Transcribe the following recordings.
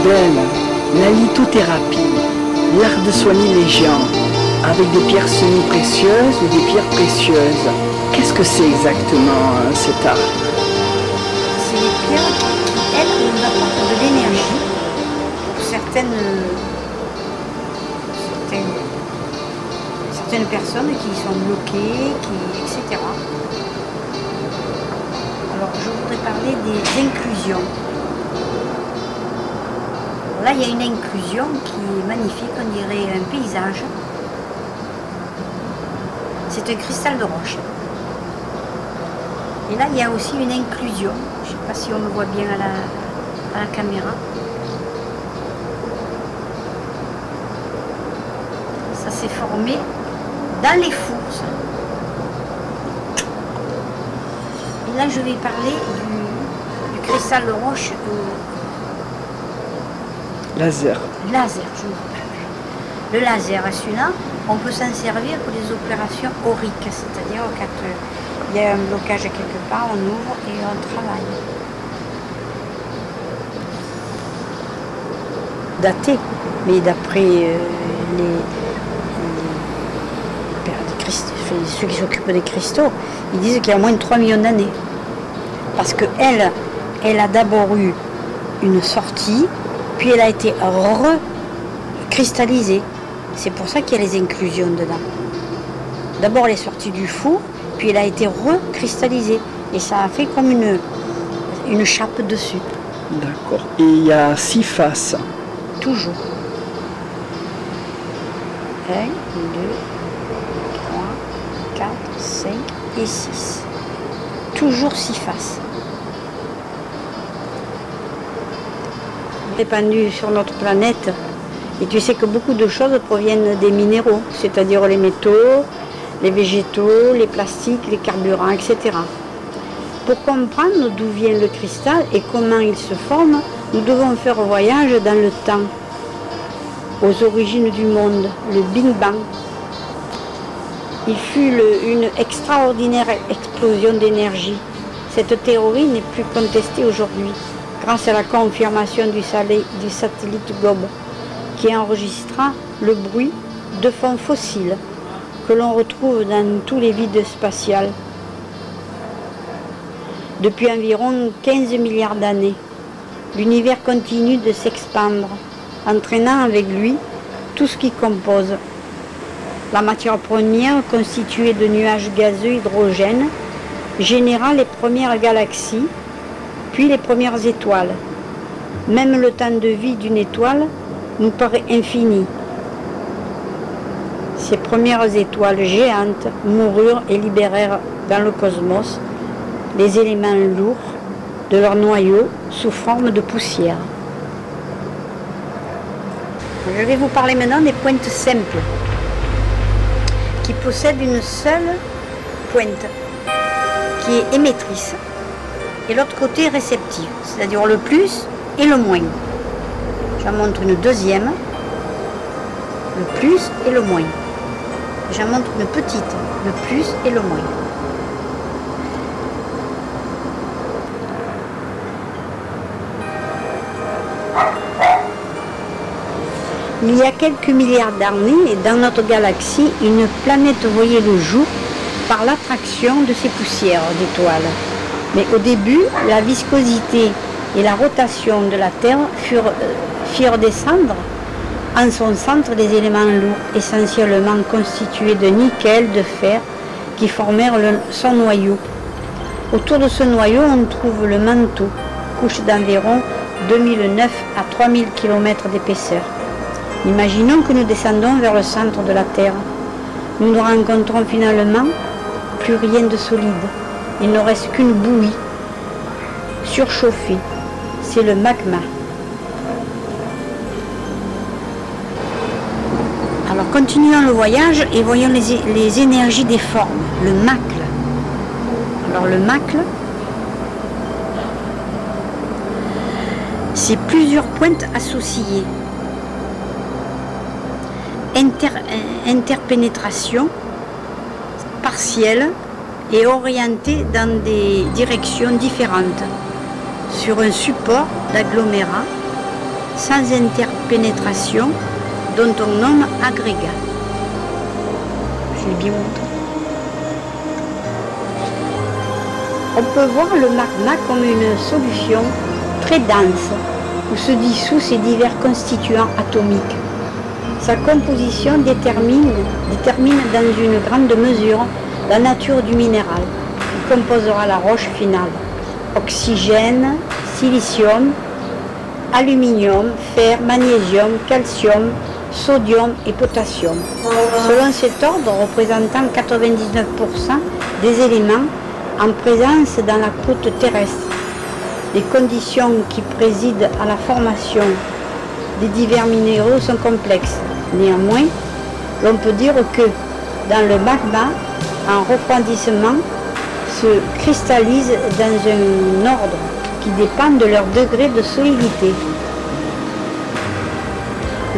moderne, la lithothérapie, l'art de soigner les gens, avec des pierres semi-précieuses ou des pierres précieuses. Qu'est-ce que c'est exactement cet art? C'est les pierres qui, elles, nous apportent de l'énergie pour certaines personnes qui sont bloquées, etc. Alors, je voudrais parler des inclusions. Là, il y a une inclusion qui est magnifique, on dirait un paysage. C'est un cristal de roche. Et là, il y a aussi une inclusion. Je ne sais pas si on le voit bien à la caméra. Ça s'est formé dans les fours. Et là, je vais parler du cristal de roche laser. Laser, je me rappelle. Le laser, celui-là, on peut s'en servir pour des opérations auriques, c'est-à-dire quand il y a un blocage quelque part, on ouvre et on travaille. Daté, mais d'après ceux qui s'occupent des cristaux, ils disent qu'il y a au moins 3 millions d'années. Parce qu'elle a d'abord eu une sortie, puis elle a été recristallisée. C'est pour ça qu'il y a les inclusions dedans. D'abord elle est sortie du four, puis elle a été recristallisée. Et ça a fait comme une chape dessus. D'accord. Et il y a 6 faces. Toujours. 1, 2, 3, 4, 5 et 6. Toujours 6 faces. Répandues sur notre planète. Et tu sais que beaucoup de choses proviennent des minéraux, c'est-à-dire les métaux, les végétaux, les plastiques, les carburants, etc. Pour comprendre d'où vient le cristal et comment il se forme, nous devons faire un voyage dans le temps, aux origines du monde, le Big Bang. Il fut une extraordinaire explosion d'énergie. Cette théorie n'est plus contestée aujourd'hui, grâce à la confirmation du satellite Gobe, qui enregistra le bruit de fonds fossiles que l'on retrouve dans tous les vides spatials depuis environ 15 milliards d'années. L'univers continue de s'expandre, entraînant avec lui tout ce qui compose. La matière première, constituée de nuages gazeux hydrogène, généra les premières galaxies, puis les premières étoiles. Même le temps de vie d'une étoile nous paraît infini. Ces premières étoiles géantes moururent et libérèrent dans le cosmos les éléments lourds de leur noyau sous forme de poussière. Je vais vous parler maintenant des pointes simples qui possèdent une seule pointe qui est émettrice et l'autre côté réceptive, c'est-à-dire le plus et le moins. J'en montre une deuxième, le plus et le moins. J'en montre une petite, le plus et le moins. Il y a quelques milliards d'années, dans notre galaxie, une planète voyait le jour par l'attraction de ces poussières d'étoiles. Mais au début, la viscosité et la rotation de la Terre firent descendre en son centre des éléments lourds, essentiellement constitués de nickel, de fer, qui formèrent son noyau. Autour de ce noyau, on trouve le manteau, couche d'environ 2009 à 3000 km d'épaisseur. Imaginons que nous descendons vers le centre de la Terre. Nous ne rencontrons finalement plus rien de solide. Il ne reste qu'une bouillie surchauffée. C'est le magma. Alors continuons le voyage et voyons les énergies des formes. Le macle. Alors le macle, c'est plusieurs pointes associées. Interpénétration partielle et orientée dans des directions différentes sur un support d'agglomérat sans interpénétration, dont on nomme agrégat. Je l'ai bien montré. On peut voir le magma comme une solution très dense, où se dissouent ses divers constituants atomiques. Sa composition détermine dans une grande mesure la nature du minéral, qui composera la roche finale. Oxygène, silicium, aluminium, fer, magnésium, calcium, sodium et potassium. Selon cet ordre, représentant 99% des éléments en présence dans la croûte terrestre. Les conditions qui président à la formation des divers minéraux sont complexes. Néanmoins, l'on peut dire que dans le magma, un refroidissement se cristallise dans un ordre qui dépend de leur degré de solidité.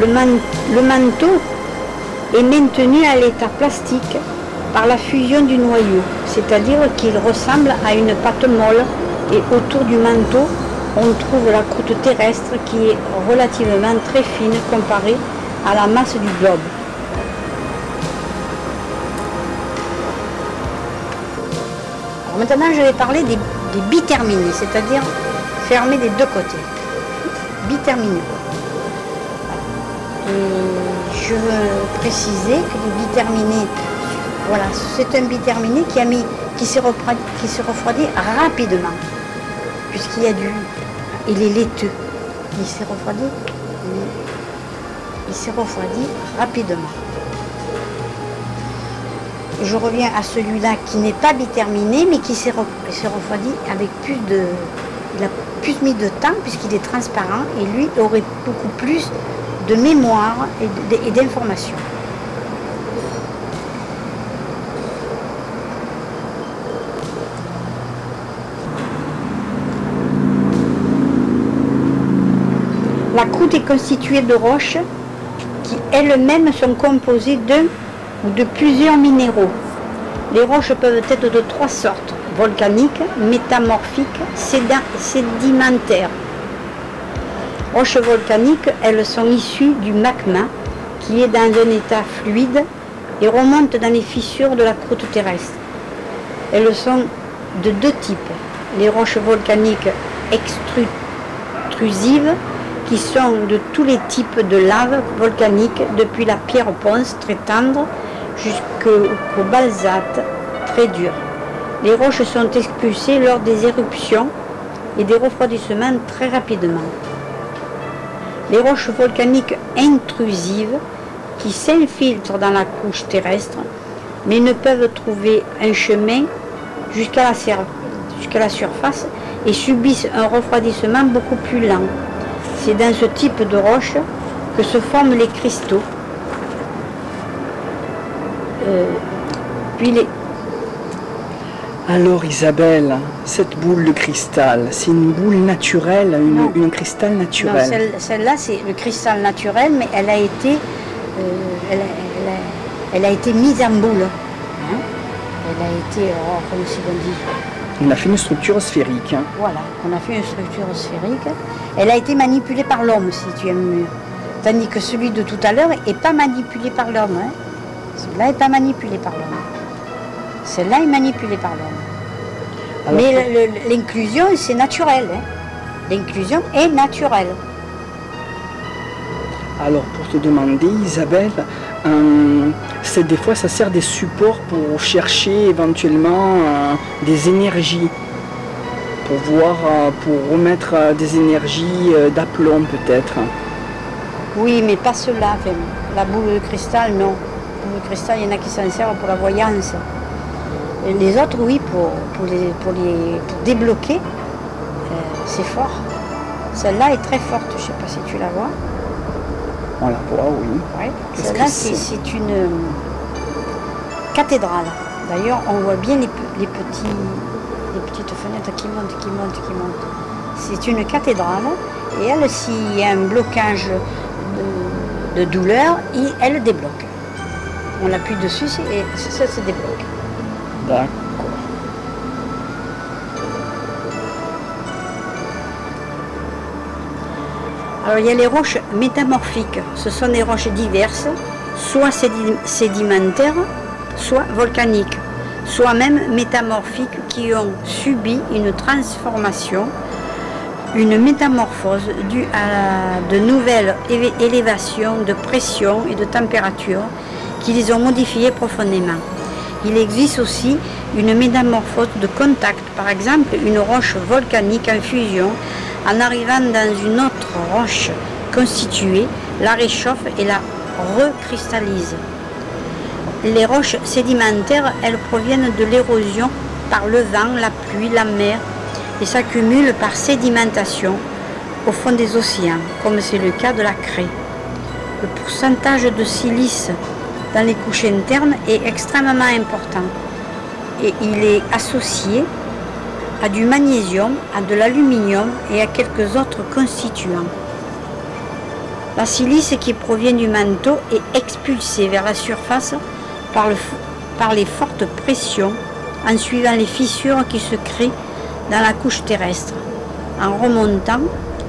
Le manteau est maintenu à l'état plastique par la fusion du noyau, c'est-à-dire qu'il ressemble à une pâte molle et autour du manteau, on trouve la croûte terrestre qui est relativement très fine comparée à la masse du globe. Alors maintenant, je vais parler des biterminés, c'est-à-dire fermés des deux côtés. Biterminés. Et je veux préciser que les biterminés, voilà, c'est un biterminé qui s'est refroidi rapidement, puisqu'il y a il est laiteux. Il s'est refroidi rapidement. Je reviens à celui-là qui n'est pas biterminé, mais qui s'est refroidi avec il a plus mis de temps, puisqu'il est transparent, et lui aurait beaucoup plus de mémoire et d'informations. La croûte est constituée de roches qui elles-mêmes sont composées d'un ou de plusieurs minéraux. Les roches peuvent être de trois sortes: volcaniques, métamorphiques, sédimentaires. Roches volcaniques, elles sont issues du magma qui est dans un état fluide et remonte dans les fissures de la croûte terrestre. Elles sont de deux types: les roches volcaniques extrusives, qui sont de tous les types de lave volcanique, depuis la pierre ponce très tendre jusqu'au basalte très dur. Les roches sont expulsées lors des éruptions et des refroidissements très rapidement. Les roches volcaniques intrusives qui s'infiltrent dans la couche terrestre mais ne peuvent trouver un chemin jusqu'à la surface et subissent un refroidissement beaucoup plus lent. C'est dans ce type de roche que se forment les cristaux. Alors Isabelle, cette boule de cristal, c'est une boule naturelle, une cristal naturel? Non, celle-là c'est le cristal naturel, mais elle a été, elle a été mise en boule. Hein? Elle a été, comment on dit? On a fait une structure sphérique. Hein. Voilà, on a fait une structure sphérique. Elle a été manipulée par l'homme, si tu aimes mieux. Tandis que celui de tout à l'heure n'est pas manipulé par l'homme. Hein. Celui-là n'est pas manipulé par l'homme. Celle-là est manipulée par l'homme. Mais l'inclusion, c'est naturel. Hein. L'inclusion est naturelle. Alors, pour te demander, Isabelle, des fois, ça sert des supports pour chercher éventuellement des énergies, pour voir, pour remettre des énergies d'aplomb peut-être. Oui, mais pas cela. Enfin, la boule de cristal, non. La boule de cristal, il y en a qui s'en servent pour la voyance. Et les autres, oui, pour débloquer, c'est fort. Celle-là est très forte, je ne sais pas si tu la vois. On la voit, oui. Ouais. Celle-là, c'est une cathédrale. D'ailleurs, on voit bien les petites fenêtres qui montent. C'est une cathédrale. Et elle, s'il y a un blocage de douleur, elle débloque. On appuie dessus et ça se débloque. D'accord. Alors il y a les roches métamorphiques, ce sont des roches diverses, soit sédimentaires, soit volcaniques, soit même métamorphiques qui ont subi une transformation, une métamorphose due à de nouvelles élévations de pression et de température qui les ont modifiées profondément. Il existe aussi une métamorphose de contact, par exemple une roche volcanique en fusion, en arrivant dans une autre roche constituée, la réchauffe et la recristallise. Les roches sédimentaires, elles proviennent de l'érosion par le vent, la pluie, la mer, et s'accumulent par sédimentation au fond des océans, comme c'est le cas de la craie. Le pourcentage de silice dans les couches internes est extrêmement important et il est associé à du magnésium, à de l'aluminium et à quelques autres constituants. La silice qui provient du manteau est expulsée vers la surface par les fortes pressions en suivant les fissures qui se créent dans la couche terrestre. En remontant,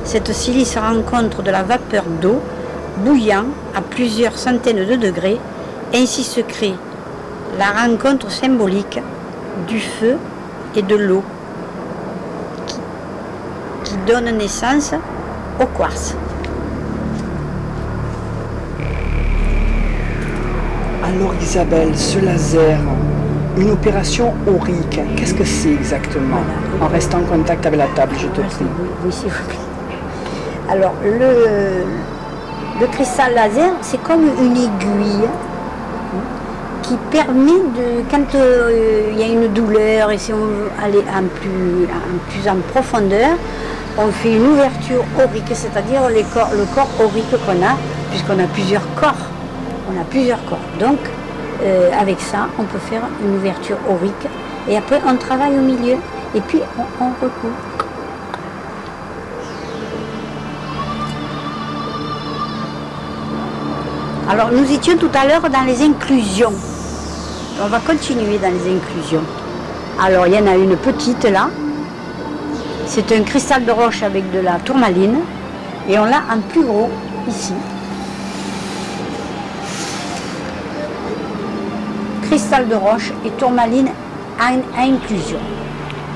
cette silice rencontre de la vapeur d'eau bouillant à plusieurs centaines de degrés. Ainsi se crée la rencontre symbolique du feu et de l'eau qui donne naissance au quartz. Alors Isabelle, ce laser, une opération aurique, qu'est-ce que c'est exactement? Voilà. En restant en contact avec la table, je te prie. Oui, s'il vous plaît. Alors, le cristal laser, c'est comme une aiguille qui permet de, quand il y a une douleur et si on veut aller plus en profondeur, on fait une ouverture aurique, c'est-à-dire le corps aurique qu'on a, puisqu'on a plusieurs corps. On a plusieurs corps. Donc, avec ça, on peut faire une ouverture aurique. Et après, on travaille au milieu. Et puis, on recouvre. Alors, nous étions tout à l'heure dans les inclusions. On va continuer dans les inclusions. Alors, il y en a une petite là. C'est un cristal de roche avec de la tourmaline. Et on l'a en plus gros ici. Cristal de roche et tourmaline à inclusion.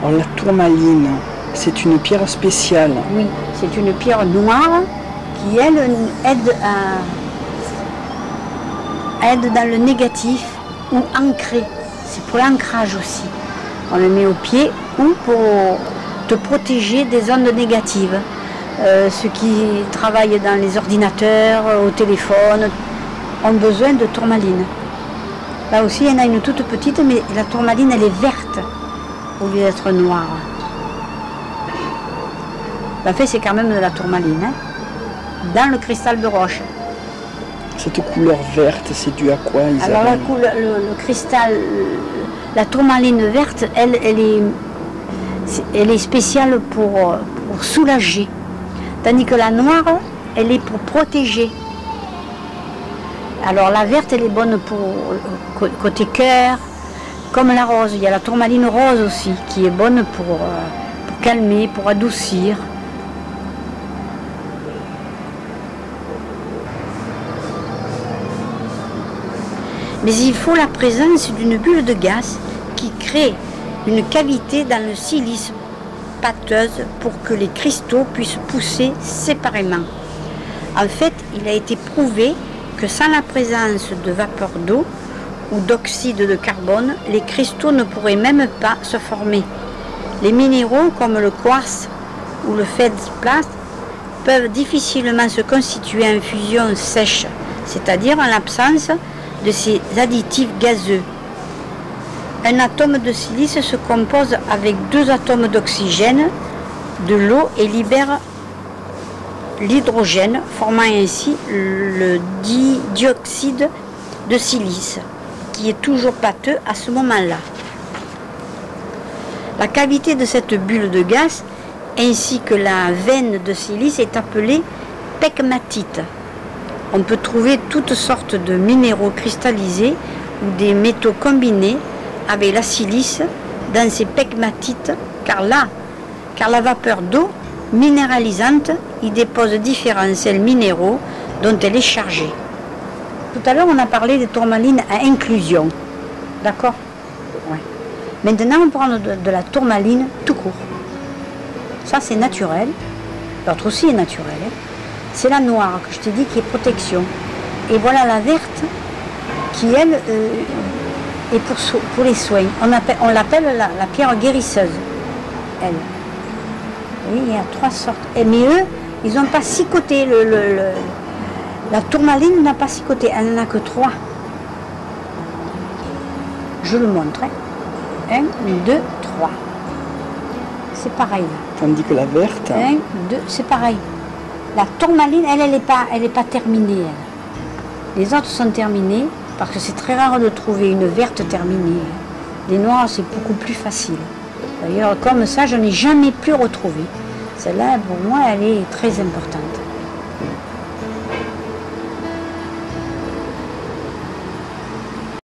Alors, la tourmaline, c'est une pierre spéciale. Oui, c'est une pierre noire qui, elle, aide dans le négatif ou ancré. C'est pour l'ancrage aussi. On le met au pied ou pour te protéger des ondes négatives. Ceux qui travaillent dans les ordinateurs, au téléphone, ont besoin de tourmaline. Là aussi, il y en a une toute petite, mais la tourmaline, elle est verte au lieu d'être noire. En fait, c'est quand même de la tourmaline, hein, dans le cristal de roche. Cette couleur verte, c'est dû à quoi, Isabelle? Alors, le cristal, la tourmaline verte, elle est spéciale pour soulager. Tandis que la noire, elle est pour protéger. Alors la verte, elle est bonne pour côté cœur, comme la rose. Il y a la tourmaline rose aussi, qui est bonne pour calmer, pour adoucir. Mais il faut la présence d'une bulle de gaz qui crée une cavité dans le silice pâteuse pour que les cristaux puissent pousser séparément. En fait, il a été prouvé que sans la présence de vapeur d'eau ou d'oxyde de carbone, les cristaux ne pourraient même pas se former. Les minéraux comme le quartz ou le feldspar peuvent difficilement se constituer en fusion sèche, c'est-à-dire en l'absence de ces additifs gazeux. Un atome de silice se compose avec 2 atomes d'oxygène, de l'eau et libère l'hydrogène, formant ainsi le dioxyde de silice, qui est toujours pâteux à ce moment-là. La cavité de cette bulle de gaz, ainsi que la veine de silice, est appelée pegmatite. On peut trouver toutes sortes de minéraux cristallisés ou des métaux combinés avec la silice dans ces pegmatites, car la vapeur d'eau minéralisante, il dépose différents sels minéraux dont elle est chargée. Tout à l'heure, on a parlé des tourmalines à inclusion. D'accord? Ouais. Maintenant, on prend de la tourmaline tout court. Ça, c'est naturel. L'autre aussi est naturel. Hein. C'est la noire que je t'ai dit qui est protection. Et voilà la verte qui, elle, est pour les soins. On l'appelle la pierre guérisseuse. Elle. Oui, il y a 3 sortes. Mais eux, ils n'ont pas 6 côtés. La tourmaline n'a pas 6 côtés. Elle n'en a que 3. Je le montre. 1, 2, 3. C'est pareil. Tandis que la verte... 1, 2, c'est pareil. La tourmaline, elle n'est pas terminée. Elle. Les autres sont terminées parce que c'est très rare de trouver une verte terminée. Les noires, c'est beaucoup plus facile. D'ailleurs, comme ça, je n'ai jamais pu retrouver. Celle-là, pour moi, elle est très importante.